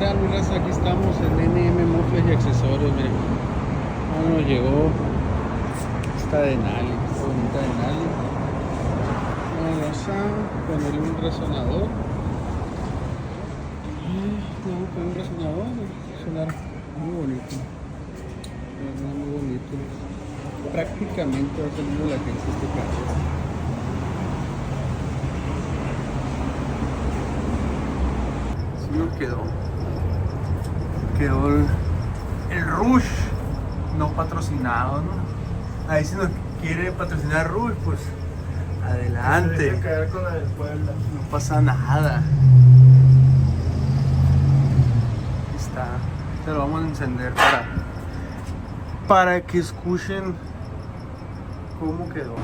tal, mi raza? Aquí estamos en NM Muebles y Accesorios. Miren, ahora nos llegó esta Denali, esta bonita Denali. Una rosa con un resonador. Vamos con un resonador, sonar muy bonito. Muy bonito. Prácticamente va a salir de la agencia este carro. Sí nos quedó el Rush no patrocinado, ¿no? Ahí si nos quiere patrocinar Rush, pues adelante. Se deja caer con la del Puebla. No pasa nada. Aquí está. Se lo vamos a encender para que escuchen cómo quedó.